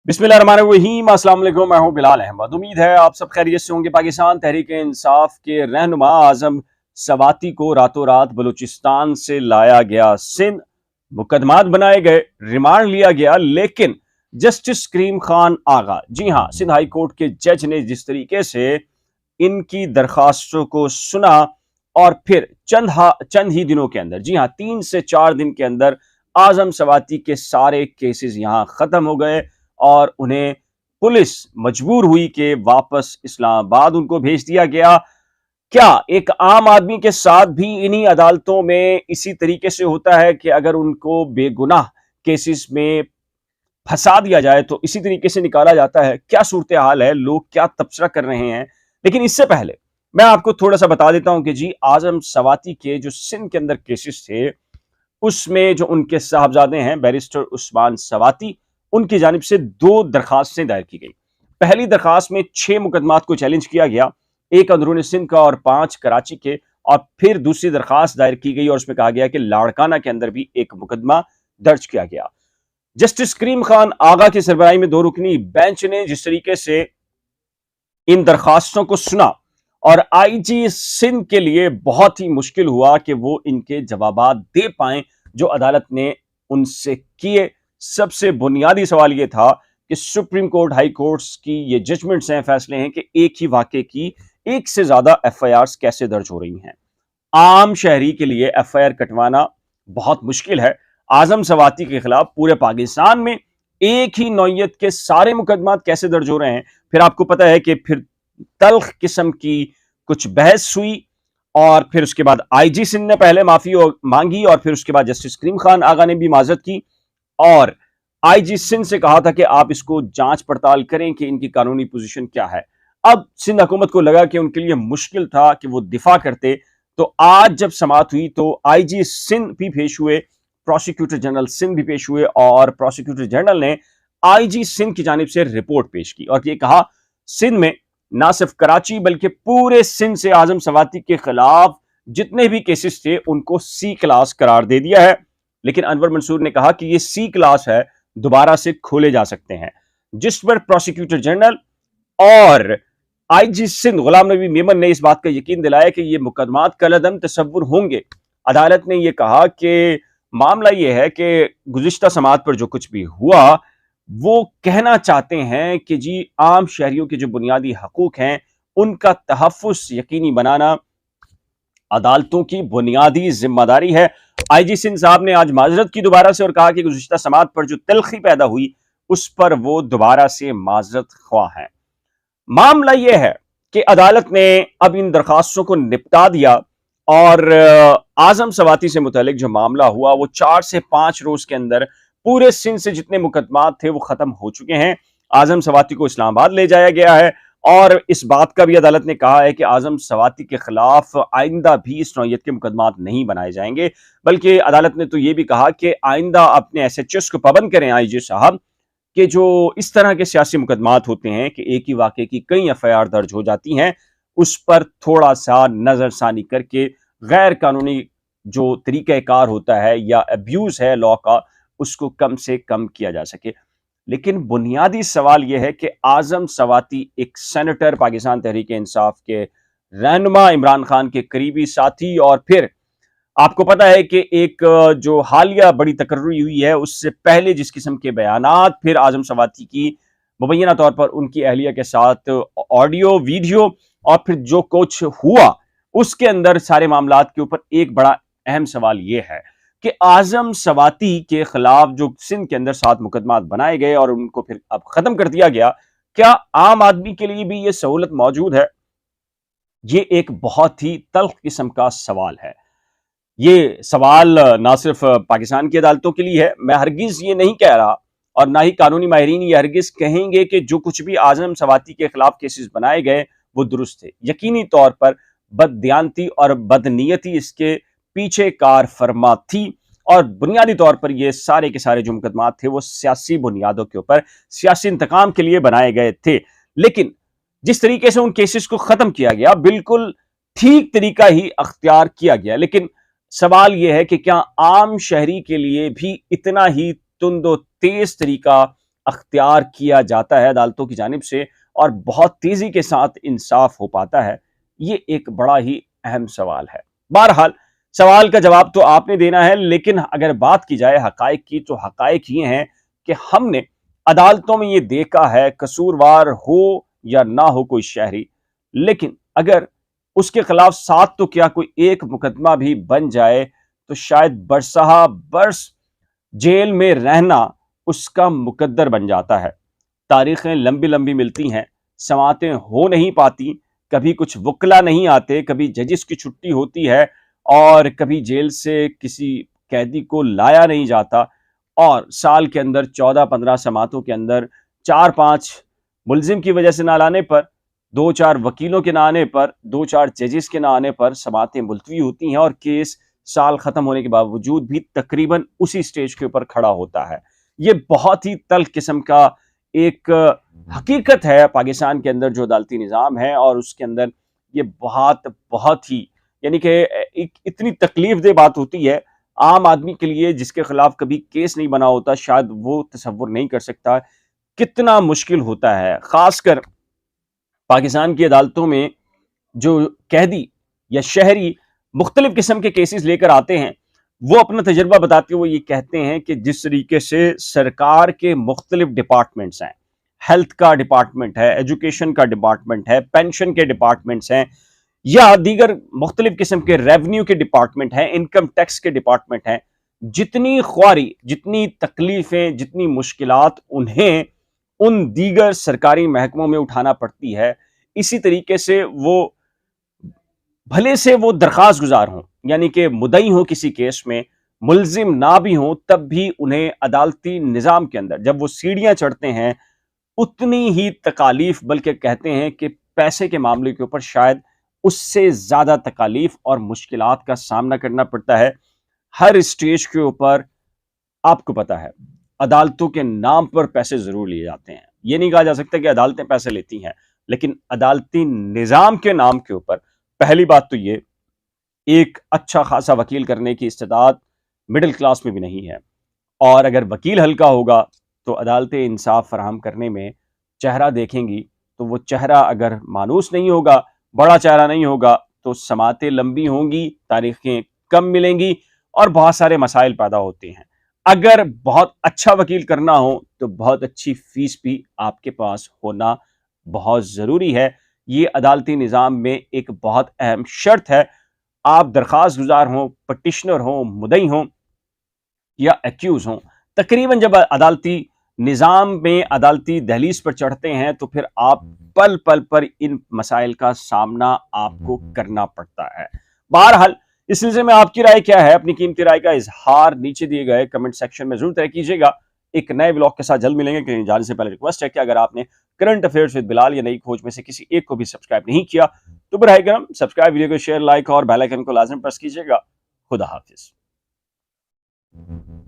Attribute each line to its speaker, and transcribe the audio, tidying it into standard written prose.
Speaker 1: बिस्मिल्लाहिर्रहमानिर्रहीम। अस्सलाम वालेकुम। मैं हूं बिलाल अहमद। उम्मीद है आप सब खैरियत से होंगे। पाकिस्तान तहरीक इंसाफ के रहनुमा आजम सवाती को रातों रात बलूचिस्तान से लाया गया सिंध, मुकदमात बनाए गए, रिमांड लिया गया, लेकिन जस्टिस करीम खान आगा, जी हां, सिंध हाई कोर्ट के जज ने जिस तरीके से इनकी दरखास्तों को सुना और फिर चंद ही दिनों के अंदर, जी हां, 3 से 4 दिन के अंदर आजम सवाती के सारे केसेस यहां खत्म हो गए और उन्हें पुलिस मजबूर हुई कि वापस इस्लामाबाद उनको भेज दिया गया। क्या एक आम आदमी के साथ भी इन्हीं अदालतों में इसी तरीके से होता है कि अगर उनको बेगुनाह केसेस में फंसा दिया जाए तो इसी तरीके से निकाला जाता है? क्या सूरत हाल है, लोग क्या तबसरा कर रहे हैं? लेकिन इससे पहले मैं आपको थोड़ा सा बता देता हूं कि जी आजम सवाती के जो सिंध के अंदर केसेस थे, उसमें जो उनके साहबजादे हैं बैरिस्टर उस्मान सवाती, उनकी जानिब से 2 दरखास्तें दायर की गई। पहली दरखास्त में 6 मुकदमात को चैलेंज किया गया, एक अंदरूनी सिंध का और 5 कराची के। और फिर दूसरी दरखास्त दायर की गई और उसमें कहा गया कि लाड़काना के अंदर भी एक मुकदमा दर्ज किया गया। जस्टिस करीम खान आगा की सरबराही में 2 रुकनी बेंच ने जिस तरीके से इन दरखास्तों को सुना, और आईजी सिंध के लिए बहुत ही मुश्किल हुआ कि वो इनके जवाबात दे पाएं जो अदालत ने उनसे किए। सबसे बुनियादी सवाल ये था कि सुप्रीम कोर्ट, हाई कोर्ट्स की ये जजमेंट्स हैं, फैसले हैं कि एक ही वाक़े की एक से ज्यादा एफआईआर्स कैसे दर्ज हो रही हैं। आम शहरी के लिए एफआईआर कटवाना बहुत मुश्किल है। आजम सवाती के खिलाफ पूरे पाकिस्तान में एक ही नौयत के सारे मुकदमात कैसे दर्ज हो रहे हैं? फिर आपको पता है कि फिर तल्ख किस्म की कुछ बहस हुई और फिर उसके बाद आईजी सिंध ने पहले माफी मांगी और फिर उसके बाद जस्टिस करीम खान आगा ने भी माजरत की और आईजी सिंध से कहा था कि आप इसको जांच पड़ताल करें कि इनकी कानूनी पोजीशन क्या है। अब सिंध हुकूमत को लगा कि उनके लिए मुश्किल था कि वो दिफा करते, तो आज जब समाअत हुई तो आईजी सिंध भी पेश हुए, प्रोसिक्यूटर जनरल सिंध भी पेश हुए और प्रोसिक्यूटर जनरल ने आईजी सिंध की जानिब से रिपोर्ट पेश की और ये कहा सिंध में ना सिर्फ कराची बल्कि पूरे सिंध से आजम सवाती के खिलाफ जितने भी केसेस थे उनको सी क्लास करार दे दिया है। लेकिन अनवर मंसूर ने कहा कि ये सी क्लास है, दोबारा से खोले जा सकते हैं, जिस पर प्रोसिक्यूटर जनरल और आईजी सिंध गुलाम नबी मेमन ने इस बात का यकीन दिलाया कि ये मुकदमात कलअदम तसव्वुर होंगे। अदालत ने यह कहा कि मामला यह है कि गुज़िश्ता समाअत पर जो कुछ भी हुआ वो कहना चाहते हैं कि जी आम शहरियों के जो बुनियादी हकूक हैं उनका तहफ़्फ़ुज़ यकीनी बनाना अदालतों की बुनियादी जिम्मेदारी है। आईजी सिंध साहब ने आज माजरत की दोबारा से और कहा कि गुज़िश्ता समाअत पर जो तलखी पैदा हुई उस पर वो दोबारा से माजरत ख्वाह हैं। मामला यह है कि अदालत ने अब इन दरखास्तों को निपटा दिया और आजम सवाती से मुतालिक जो मामला हुआ वो 4 से 5 रोज के अंदर पूरे सिंध से जितने मुकदमात थे वो खत्म हो चुके हैं। आजम सवाती को इस्लामाबाद ले जाया गया है और इस बात का भी अदालत ने कहा है कि आजम सवाती के खिलाफ आइंदा भी इस नौयत के मुकदमात नहीं बनाए जाएंगे, बल्कि अदालत ने तो ये भी कहा कि आइंदा अपने SHOs को पाबंद करें आईजी साहब कि जो इस तरह के सियासी मुकदमात होते हैं कि एक ही वाक़े की कई एफआईआर दर्ज हो जाती हैं, उस पर थोड़ा सा नजरसानी करके गैर कानूनी जो तरीक़ाकार होता है या अब्यूज़ है लॉ का उसको कम से कम किया जा सके। लेकिन बुनियादी सवाल यह है कि आजम सवाती एक सेनेटर, पाकिस्तान तहरीक इंसाफ के रहनुमा, इमरान खान के करीबी साथी, और फिर आपको पता है कि एक जो हालिया बड़ी तकर्री हुई है उससे पहले जिस किस्म के बयानात फिर आजम सवाती की मुबैना तौर पर उनकी अहलिया के साथ ऑडियो वीडियो और फिर जो कुछ हुआ उसके अंदर सारे मामलात के ऊपर एक बड़ा अहम सवाल यह है कि आजम सवाती के खिलाफ जो सिंध के अंदर 7 मुकदमात बनाए गए और उनको फिर अब खत्म कर दिया गया, क्या आम आदमी के लिए भी यह सहूलत मौजूद है? ये एक बहुत ही तल्ख किस्म का सवाल है। ये सवाल ना सिर्फ पाकिस्तान की अदालतों के लिए है, मैं हरगिज ये नहीं कह रहा और ना ही कानूनी माहिरीन ये हरगिज कहेंगे कि जो कुछ भी आजम सवाती के खिलाफ केसेस बनाए गए वो दुरुस्त थे। यकीनी तौर पर बददियानती और बदनीयती इसके पीछे कार फरमा थी और बुनियादी तौर पर ये सारे के सारे जो मुकदमात थे वो सियासी बुनियादों के ऊपर सियासी इंतकाम के लिए बनाए गए थे। लेकिन जिस तरीके से उन केसेस को खत्म किया गया बिल्कुल ठीक तरीका ही अख्तियार किया गया, लेकिन सवाल यह है कि क्या आम शहरी के लिए भी इतना ही तुंदो तेज तरीका اختیار کیا جاتا ہے عدالتوں کی جانب سے اور بہت تیزی کے ساتھ انصاف ہو پاتا ہے؟ یہ ایک بڑا ہی اہم سوال ہے۔ بہرحال سوال کا جواب تو آپ نے دینا ہے، لیکن اگر بات کی جائے حقائق کی تو حقائق یہ ہیں کہ ہم نے عدالتوں میں یہ دیکھا ہے، قصوروار ہو یا نہ ہو کوئی شہری، لیکن اگر اس کے خلاف 7 تو کیا کوئی ایک مقدمہ بھی بن جائے تو شاید برسہ برس جیل میں رہنا اس کا مقدر بن جاتا ہے۔ تاریخیں لمبی لمبی ملتی ہیں، سماعتیں ہو نہیں پاتی، کبھی کچھ وکلا نہیں آتے، کبھی ججز کی چھٹی ہوتی ہے اور کبھی جیل سے کسی قیدی کو لایا نہیں جاتا، اور سال کے اندر 14-15 سماعتوں کے اندر 4-5 ملزم کی وجہ سے نہ لانے پر، 2-4 وکیلوں کے نہ آنے پر، 2-4 ججز کے نہ آنے پر سماعتیں ملتوی ہوتی ہیں اور کیس سال ختم ہونے کے باوجود بھی تقریباً اسی سٹیج کے اوپر کھڑا ہوتا ہے۔ یہ بہت ہی تلخ قسم کا ایک حقیقت ہے پاکستان کے اندر جو عدالتی نظام ہے، اور اس کے اندر یہ بہت ہی یعنی کہ ایک اتنی تکلیف دہ بات ہوتی ہے عام آدمی کے لیے جس کے خلاف کبھی کیس نہیں بنا ہوتا، شاید وہ تصور نہیں کر سکتا کتنا مشکل ہوتا ہے۔ خاص کر پاکستان کی عدالتوں میں جو قیدی یا شہری مختلف قسم کے کیسز لے کر آتے ہیں، وہ اپنا تجربہ بتاتے ہوئے یہ کہتے ہیں کہ جس طریقے سے سرکار کے مختلف ڈپارٹمنٹس ہیں، ہیلتھ کا ڈپارٹمنٹ ہے، ایجوکیشن کا ڈپارٹمنٹ ہے، پینشن کے ڈپارٹمنٹس ہیں، یا دیگر مختلف قسم کے ریونیو کے ڈپارٹمنٹ ہیں، انکم ٹیکس کے ڈپارٹمنٹ ہیں، جتنی خواری، جتنی تکلیفیں، جتنی مشکلات انہیں ان دیگر سرکاری محکموں میں اٹھانا پڑتی ہے، اسی طریقے سے وہ بھلے سے وہ درخواست گزار ہوں، یعنی کہ مدعی ہوں کسی کیس میں، ملزم نہ بھی ہوں، تب بھی انہیں عدالتی نظام کے اندر جب وہ سیڑھیاں چڑھتے ہیں اتنی ہی تکالیف، بلکہ کہتے ہیں کہ پیسے کے معاملے کے اوپر شاید اس سے زیادہ تکالیف اور مشکلات کا سامنا کرنا پڑتا ہے۔ ہر اسٹیج کے اوپر آپ کو پتا ہے عدالتوں کے نام پر پیسے ضرور لیے جاتے ہیں، یہ نہیں کہا جا سکتا کہ عدالتیں پیسے لیتی ہیں، لیکن عدالتی نظام کے نام کے اوپر پہلی بات تو یہ ایک اچھا خاصا وکیل کرنے کی استعداد مڈل کلاس میں بھی نہیں ہے، اور اگر وکیل ہلکا ہوگا تو عدالتیں انصاف فراہم کرنے میں چہرہ دیکھیں گی، تو وہ چہرہ اگر مانوس نہیں ہوگا، بڑا چہرہ نہیں ہوگا، تو سماعتیں لمبی ہوں گی، تاریخیں کم ملیں گی اور بہت سارے مسائل پیدا ہوتے ہیں۔ اگر بہت اچھا وکیل کرنا ہو تو بہت اچھی فیس بھی آپ کے پاس ہونا بہت ضروری ہے۔ یہ عدالتی نظام میں ایک بہت اہم شرط ہے۔ آپ درخواست گزار ہوں، پٹیشنر ہوں، مدعی ہوں یا ایکیوز ہوں، تقریباً جب عدالتی نظام میں عدالتی دہلیز پر چڑھتے ہیں تو پھر آپ پل پل پر ان مسائل کا سامنا آپ کو کرنا پڑتا ہے۔ بہرحال اس سلسلے میں آپ کی رائے کیا ہے؟ اپنی قیمتی رائے کا اظہار نیچے دیے گئے کمنٹ سیکشن میں ضرور طے کیجیے گا۔ ایک نئے ولاگ کے ساتھ جلد ملیں گے، کہیں جانے سے پہلے ریکویسٹ ہے کہ اگر آپ نے کرنٹ افیئرز ود بلال یا نئی کھوج میں سے کسی ایک کو بھی سبسکرائب نہیں کیا تو براہ کرم سبسکرائب، ویڈیو کو شیئر، لائک اور بیل آئیکن کو لازم پریس کیجیے گا۔ خدا حافظ۔